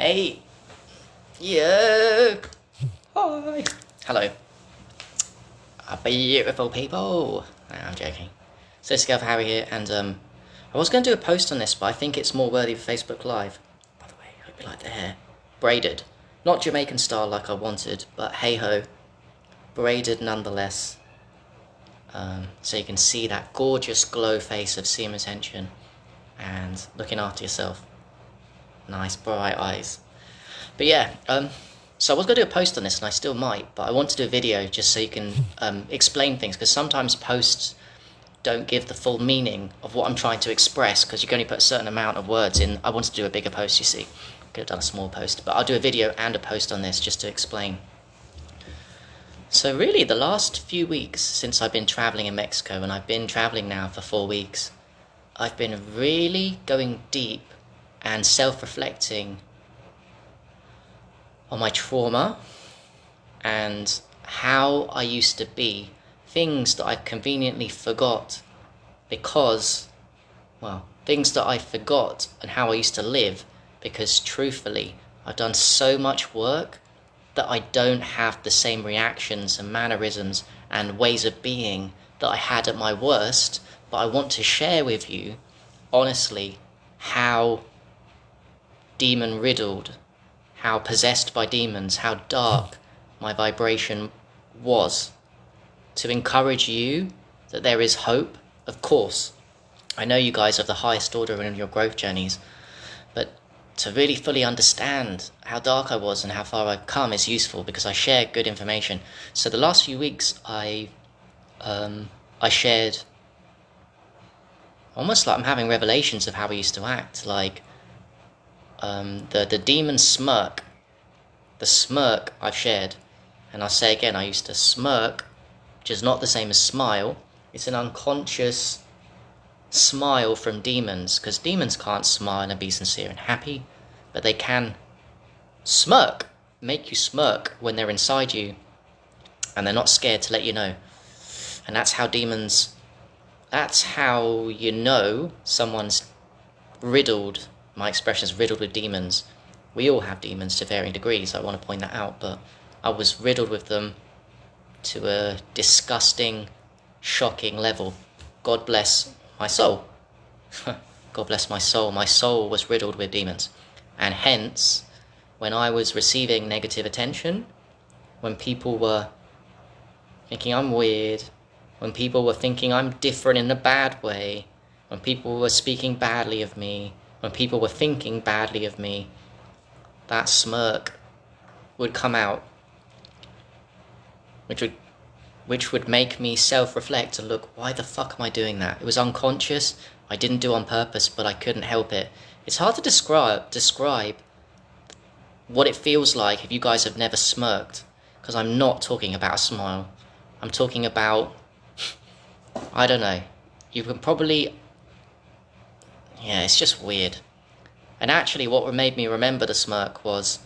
Hey. Yo. Hi. Hello. Beautiful people. No, I'm joking. So this is Gav Harry here, and I was going to do a post on this, but I think it's more worthy for Facebook Live. By the way, I hope you like the hair. Braided. Not Jamaican style like I wanted, but hey ho. Braided nonetheless. So you can see that gorgeous glow face of seam retention and looking after yourself. Nice bright eyes. But yeah, so I was going to do a post on this, and I still might, but I want to do a video just so you can explain things, because sometimes posts don't give the full meaning of what I'm trying to express, because you can only put a certain amount of words in. I wanted to do a bigger post, you see. Could have done a small post, but I'll do a video and a post on this just to explain. So really, the last few weeks since I've been traveling in Mexico, and I've been traveling now for 4 weeks, I've been really going deep and self-reflecting on my trauma and how I used to be, things that I conveniently forgot because, well, things that I forgot and how I used to live, because truthfully, I've done so much work that I don't have the same reactions and mannerisms and ways of being that I had at my worst, but I want to share with you, honestly, how demon-riddled, how possessed by demons, how dark my vibration was, to encourage you that there is hope. Of course, I know you guys are the highest order in your growth journeys, but to really fully understand how dark I was and how far I've come is useful, because I share good information. So the last few weeks I shared, almost like I'm having revelations of how I used to act, like the demon smirk. The smirk I've shared, and I'll say again, I used to smirk, which is not the same as smile. It's an unconscious smile from demons, because demons can't smile and be sincere and happy, but they can smirk, make you smirk when they're inside you, and they're not scared to let you know. And that's how demons, that's how you know someone's riddled. My expression is riddled with demons. We all have demons to varying degrees, I want to point that out, but I was riddled with them to a disgusting, shocking level. God bless my soul. God bless my soul. My soul was riddled with demons. And hence, when I was receiving negative attention, when people were thinking I'm weird, when people were thinking I'm different in a bad way, when people were speaking badly of me, when people were thinking badly of me, that smirk would come out, which would make me self-reflect and look, why the fuck am I doing that? It was unconscious. I didn't do it on purpose, but I couldn't help it. It's hard to describe what it feels like if you guys have never smirked, because I'm not talking about a smile. I'm talking about, I don't know, you can probably, yeah, it's just weird. And actually what made me remember the smirk was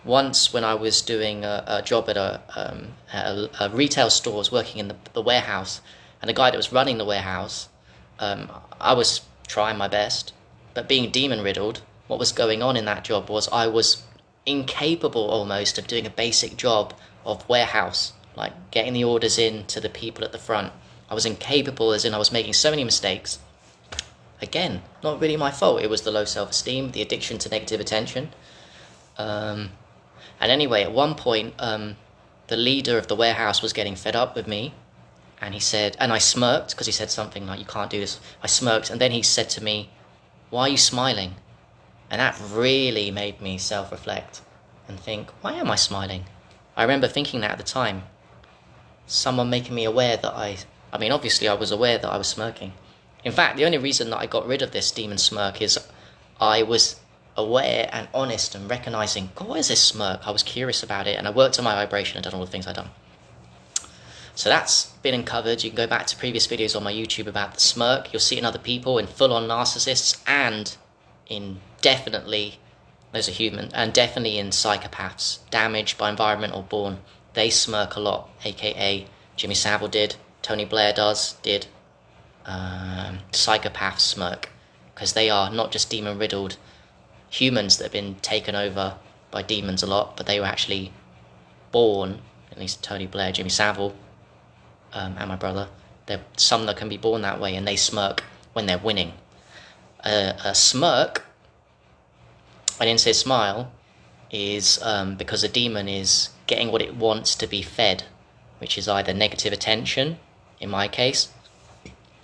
once when I was doing a job at a retail store. I was working in the warehouse, and the guy that was running the warehouse, I was trying my best, but being demon riddled, what was going on in that job was I was incapable almost of doing a basic job of warehouse, like getting the orders in to the people at the front. I was incapable, as in I was making so many mistakes. Again, not really my fault. It was the low self-esteem, the addiction to negative attention. And anyway, at one point, the leader of the warehouse was getting fed up with me, and he said, and I smirked, because he said something like, you can't do this. I smirked, and then he said to me, why are you smiling? And that really made me self-reflect and think, why am I smiling? I remember thinking that at the time. Someone making me aware that I mean, obviously I was aware that I was smirking. In fact, the only reason that I got rid of this demon smirk is I was aware and honest and recognizing, God, what is this smirk? I was curious about it, and I worked on my vibration and done all the things I'd done. So that's been uncovered. You can go back to previous videos on my YouTube about the smirk. You'll see it in other people, in full-on narcissists, and in definitely, those are human, and definitely in psychopaths, damaged by environment or born. They smirk a lot, aka Jimmy Savile did, Tony Blair did. Psychopaths smirk, because they are not just demon riddled, humans that have been taken over by demons a lot, but they were actually born, at least Tony Blair, Jimmy Savile, and my brother, there's some that can be born that way, and they smirk when they're winning. A smirk, I didn't say smile, is because a demon is getting what it wants to be fed, which is either negative attention, in my case,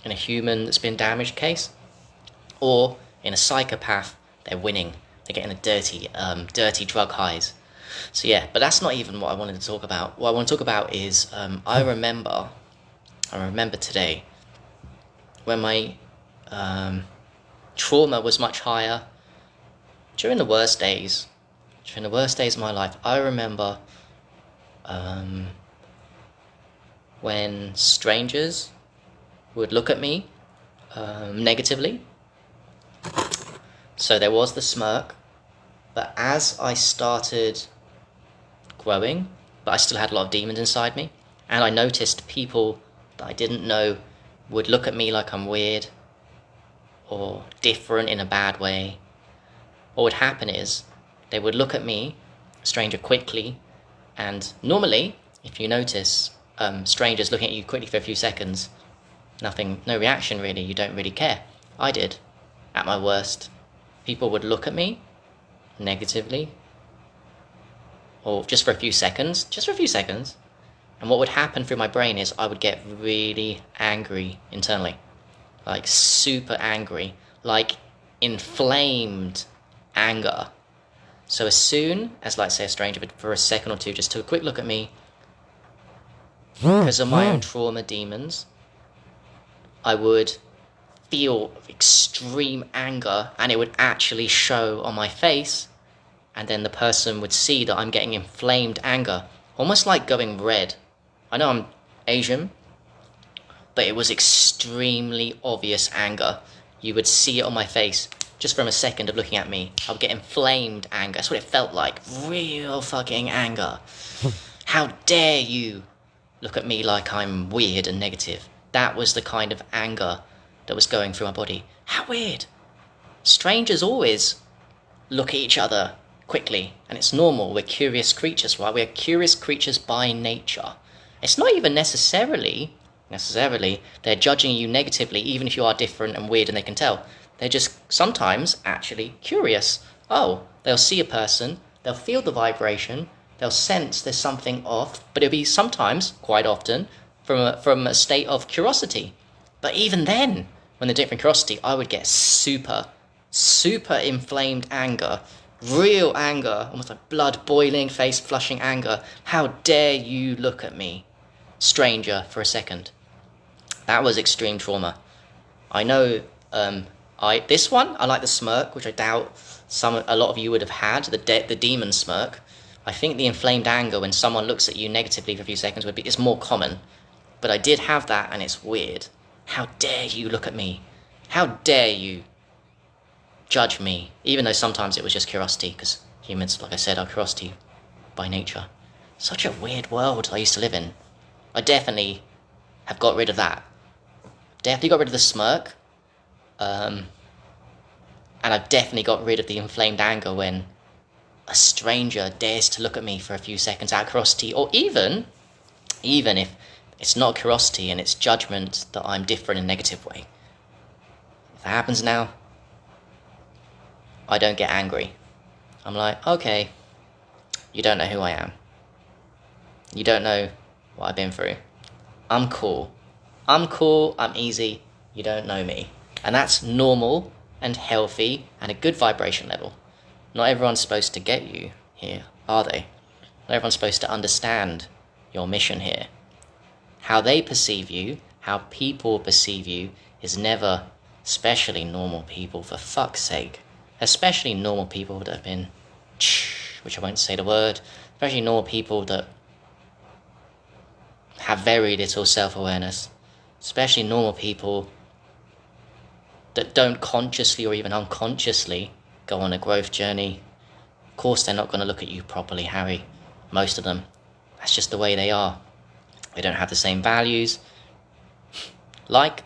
in a human that's been damaged case, or in a psychopath, they're winning. They're getting the dirty drug highs. So yeah, but that's not even what I wanted to talk about. What I want to talk about is I remember today when my trauma was much higher during the worst days of my life. I remember when strangers would look at me negatively. So there was the smirk, but as I started growing, but I still had a lot of demons inside me, and I noticed people that I didn't know would look at me like I'm weird or different in a bad way. What would happen is they would look at me, a stranger, quickly, and normally, if you notice, strangers looking at you quickly for a few seconds, no reaction really, you don't really care. I did, at my worst. People would look at me negatively, or just for a few seconds, and what would happen through my brain is I would get really angry internally, like super angry, like inflamed anger. So as soon as, like, say, a stranger would for a second or two just took a quick look at me, because of my own trauma demons, I would feel extreme anger, and it would actually show on my face, and then the person would see that I'm getting inflamed anger, almost like going red. I know I'm Asian, but it was extremely obvious anger. You would see it on my face just from a second of looking at me. I would get inflamed anger. That's what it felt like. Real fucking anger. How dare you look at me like I'm weird and negative? That was the kind of anger that was going through my body. How weird. Strangers always look at each other quickly, and it's normal. We're curious creatures, right? We're curious creatures by nature. It's not even necessarily they're judging you negatively, even if you are different and weird and they can tell. They're just sometimes actually curious. Oh, they'll see a person, they'll feel the vibration, they'll sense there's something off, but it'll be sometimes, quite often, from a state of curiosity. But even then, when they're doing it from curiosity, I would get super inflamed anger, real anger, almost like blood boiling, face flushing anger. How dare you look at me, stranger, for a second? That was extreme trauma. I know. This one, I like the smirk, which I doubt a lot of you would have had, the demon smirk. I think the inflamed anger when someone looks at you negatively for a few seconds is more common. But I did have that, and it's weird. How dare you look at me? How dare you judge me? Even though sometimes it was just curiosity, because humans, like I said, are curiosity by nature. Such a weird world I used to live in. I definitely have got rid of that. Definitely got rid of the smirk. And I've definitely got rid of the inflamed anger when a stranger dares to look at me for a few seconds out of curiosity, or even if it's not curiosity and it's judgment that I'm different in a negative way. If that happens now, I don't get angry. I'm like, okay, you don't know who I am. You don't know what I've been through. I'm cool, I'm easy, you don't know me. And that's normal and healthy and a good vibration level. Not everyone's supposed to get you here, are they? Not everyone's supposed to understand your mission here. How they perceive you, how people perceive you, is never, especially normal people, for fuck's sake. Especially normal people that have been, which I won't say the word, especially normal people that have very little self-awareness. Especially normal people that don't consciously or even unconsciously go on a growth journey. Of course they're not going to look at you properly, Harry. Most of them. That's just the way they are. They don't have the same values. Like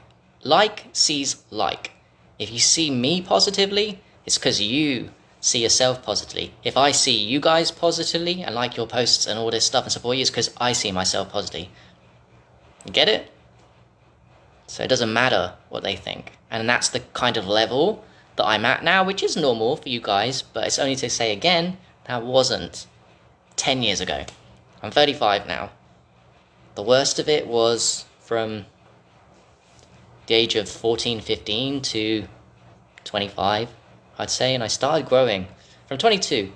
sees like. If you see me positively, it's because you see yourself positively. If I see you guys positively and like your posts and all this stuff and support you, it's because I see myself positively. You get it? So it doesn't matter what they think. And that's the kind of level that I'm at now, which is normal for you guys, but it's only to say again, that wasn't 10 years ago. I'm 35 now. The worst of it was from the age of 14, 15 to 25, I'd say, and I started growing from 22.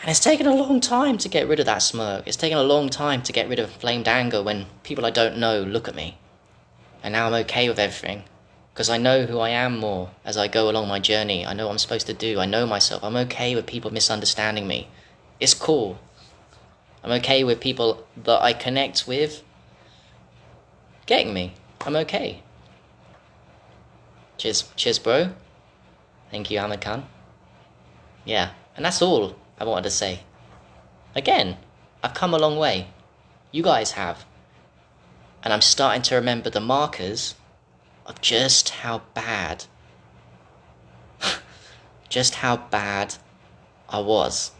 And it's taken a long time to get rid of that smirk. It's taken a long time to get rid of inflamed anger when people I don't know look at me. And now I'm okay with everything, because I know who I am more as I go along my journey. I know what I'm supposed to do. I know myself. I'm okay with people misunderstanding me. It's cool. I'm okay with people that I connect with getting me. I'm okay. Cheers, bro. Thank you, Ahmed Khan. Yeah, and that's all I wanted to say. Again, I've come a long way. You guys have. And I'm starting to remember the markers of just how bad I was.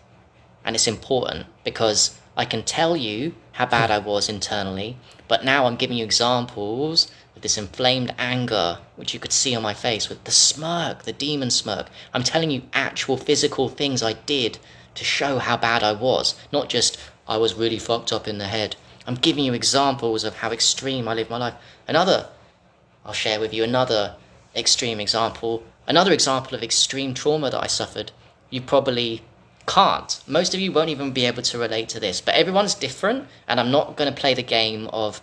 And it's important because I can tell you how bad I was internally, but now I'm giving you examples of this inflamed anger, which you could see on my face with the smirk, the demon smirk. I'm telling you actual physical things I did to show how bad I was, not just I was really fucked up in the head. I'm giving you examples of how extreme I live my life. I'll share with you another extreme example, another example of extreme trauma that I suffered. You probably can't. Most of you won't even be able to relate to this, but everyone's different, and I'm not going to play the game of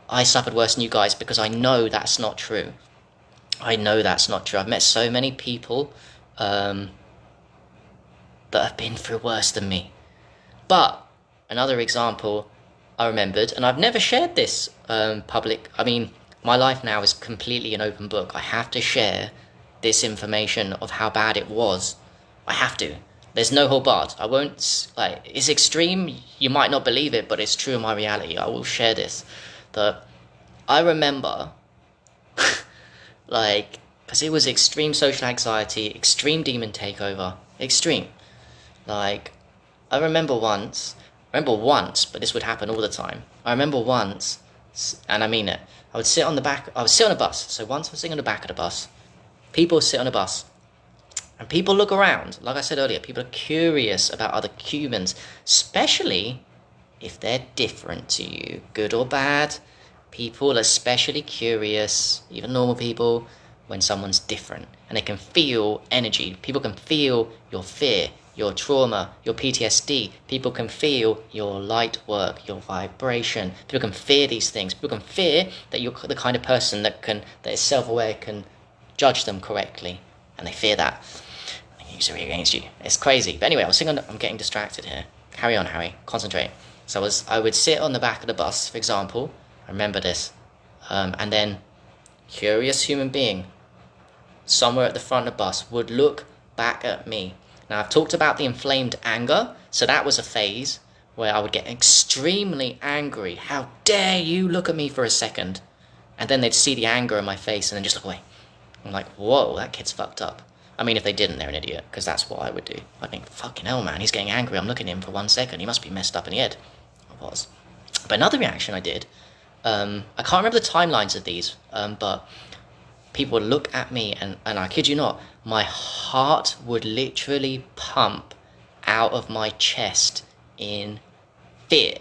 I suffered worse than you guys, because I know that's not true. I know that's not true. I've met so many people that have been through worse than me. But another example I remembered, and I've never shared this public. I mean, my life now is completely an open book. I have to share this information of how bad it was. I have to. There's no hold barred. I won't, it's extreme. You might not believe it, but it's true in my reality. I will share this. That I remember, because it was extreme social anxiety, extreme demon takeover, extreme. I remember once, but this would happen all the time. I remember once, and I mean it, I would sit on a bus. So once I was sitting on the back of the bus, people sit on a bus, and people look around. Like I said earlier, people are curious about other humans, especially if they're different to you, good or bad. People are especially curious, even normal people, when someone's different, and they can feel energy. People can feel your fear, your trauma, your PTSD. People can feel your light work, your vibration. People can fear these things. People can fear that you're the kind of person that is self-aware, can judge them correctly, and they fear that. They use it against you. It's crazy. But anyway, I'm getting distracted here. Carry on, Harry. Concentrate. So I would sit on the back of the bus, for example. I remember this. And then, curious human being, somewhere at the front of the bus, would look back at me. Now, I've talked about the inflamed anger, so that was a phase where I would get extremely angry. How dare you look at me for a second? And then they'd see the anger in my face and then just look away. I'm like, whoa, that kid's fucked up. I mean, if they didn't, they're an idiot, because that's what I would do. I'd think, fucking hell, man, he's getting angry. I'm looking at him for 1 second. He must be messed up in the head. I was. But another reaction I did, I can't remember the timelines of these, but people would look at me, and I kid you not, my heart would literally pump out of my chest in fear.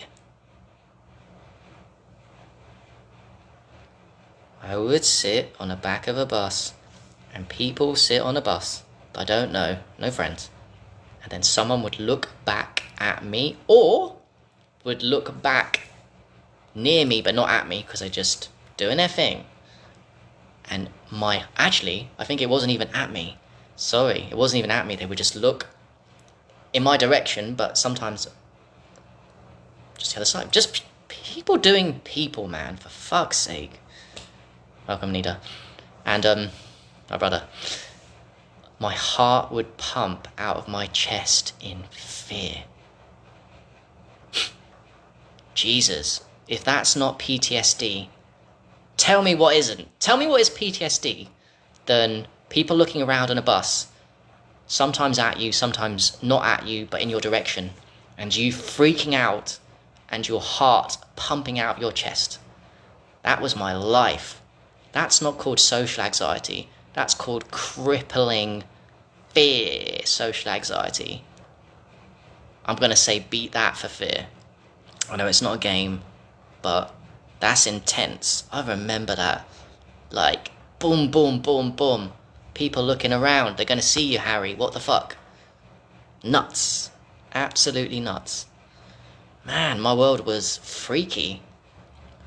I would sit on the back of a bus, and people sit on a bus that I don't know, no friends, and then someone would look back at me, or would look back near me but not at me, because they're just doing their thing. And actually, I think it wasn't even at me. Sorry, it wasn't even at me. They would just look in my direction, but sometimes just the other side. Just people doing people, man, for fuck's sake. Welcome, Nita. And my brother. My heart would pump out of my chest in fear. Jesus, if that's not PTSD, tell me what isn't. Tell me what is PTSD. Then people looking around on a bus sometimes at you, sometimes not at you, but in your direction, and you freaking out and your heart pumping out your chest. That was my life. That's not called social anxiety. That's called crippling fear social anxiety. I'm going to say beat that for fear. I know it's not a game, but that's intense. I remember that. Like, boom, boom, boom, boom. People looking around. They're going to see you, Harry. What the fuck? Nuts. Absolutely nuts. Man, my world was freaky.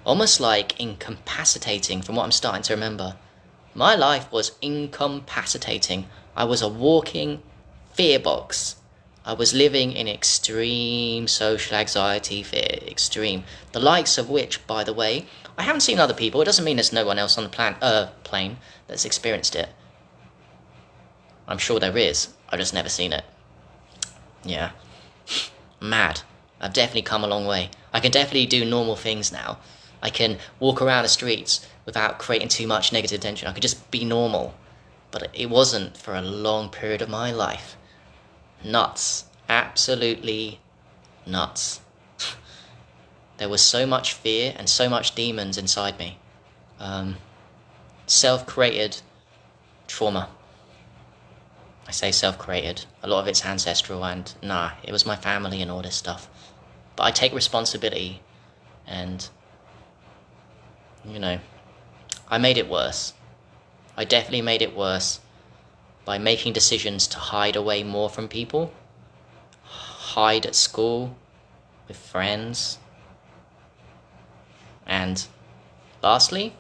Almost like incapacitating from what I'm starting to remember. My life was incapacitating. I was a walking fear box. I was living in extreme social anxiety fear. Extreme. The likes of which, by the way, I haven't seen other people. It doesn't mean there's no one else on the plane that's experienced it. I'm sure there is. I've just never seen it. Yeah. Mad. I've definitely come a long way. I can definitely do normal things now. I can walk around the streets without creating too much negative tension. I could just be normal. But it wasn't for a long period of my life. Nuts. Absolutely nuts. There was so much fear and so much demons inside me. Self-created trauma. I say self-created. A lot of it's ancestral and it was my family and all this stuff. But I take responsibility and, I made it worse. I definitely made it worse by making decisions to hide away more from people. Hide at school, with friends. And lastly,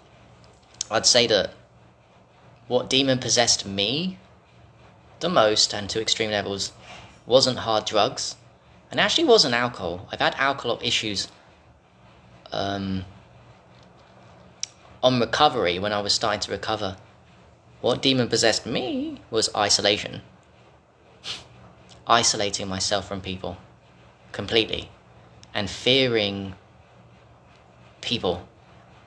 I'd say that what demon possessed me the most and to extreme levels wasn't hard drugs and actually wasn't alcohol. I've had alcohol issues on recovery when I was starting to recover. What demon possessed me was isolation. Isolating myself from people completely and fearing people,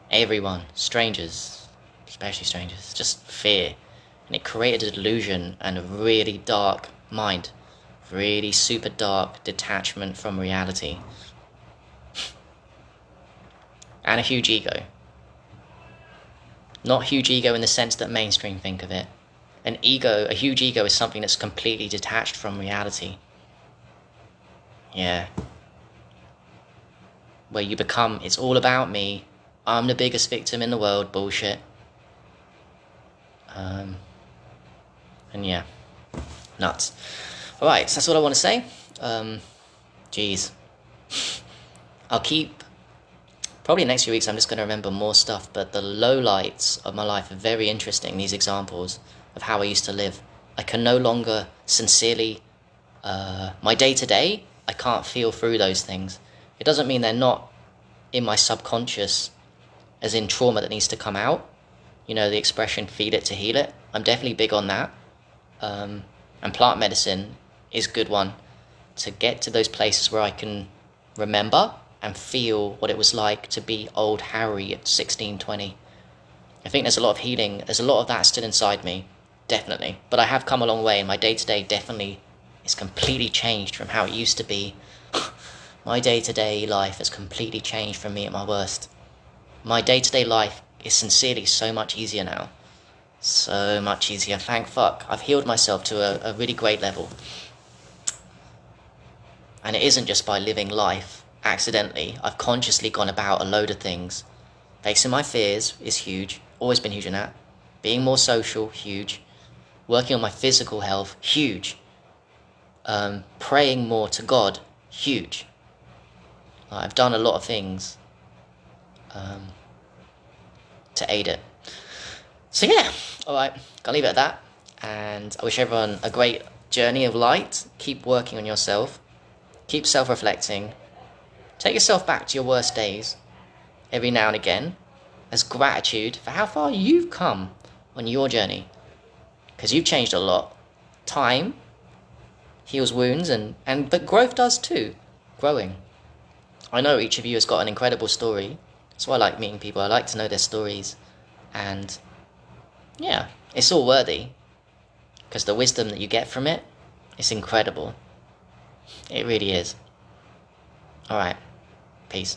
everyone, strangers, especially strangers, just fear. And it created a delusion and a really dark mind, really super dark detachment from reality, and a huge ego. Not huge ego in the sense that mainstream think of it. A huge ego is something that's completely detached from reality. Yeah. Where you become, it's all about me, I'm the biggest victim in the world, bullshit. And yeah, nuts. Alright, so that's all I want to say. Jeez. I'll keep, probably next few weeks I'm just going to remember more stuff, but the lowlights of my life are very interesting, these examples of how I used to live. I can no longer sincerely, my day-to-day, I can't feel through those things. It doesn't mean they're not in my subconscious, as in trauma that needs to come out. The expression, feel it to heal it. I'm definitely big on that. And plant medicine is a good one to get to those places where I can remember and feel what it was like to be old Harry at 16, 20. I think there's a lot of healing. There's a lot of that still inside me, definitely. But I have come a long way, and my day-to-day definitely is completely changed from how it used to be. My day-to-day life has completely changed from me at my worst. My day-to-day life is sincerely so much easier now. So much easier, thank fuck. I've healed myself to a really great level. And it isn't just by living life accidentally. I've consciously gone about a load of things. Facing my fears is huge. Always been huge in that. Being more social, huge. Working on my physical health, huge. Praying more to God, huge. I've done a lot of things to aid it. So yeah, alright, gonna leave it at that. And I wish everyone a great journey of light. Keep working on yourself. Keep self-reflecting. Take yourself back to your worst days every now and again as gratitude for how far you've come on your journey. Because you've changed a lot. Time heals wounds, but growth does too. Growing. I know each of you has got an incredible story. That's why I like meeting people. I like to know their stories. And yeah, it's all worthy. because the wisdom that you get from it is incredible. It really is. Alright, peace.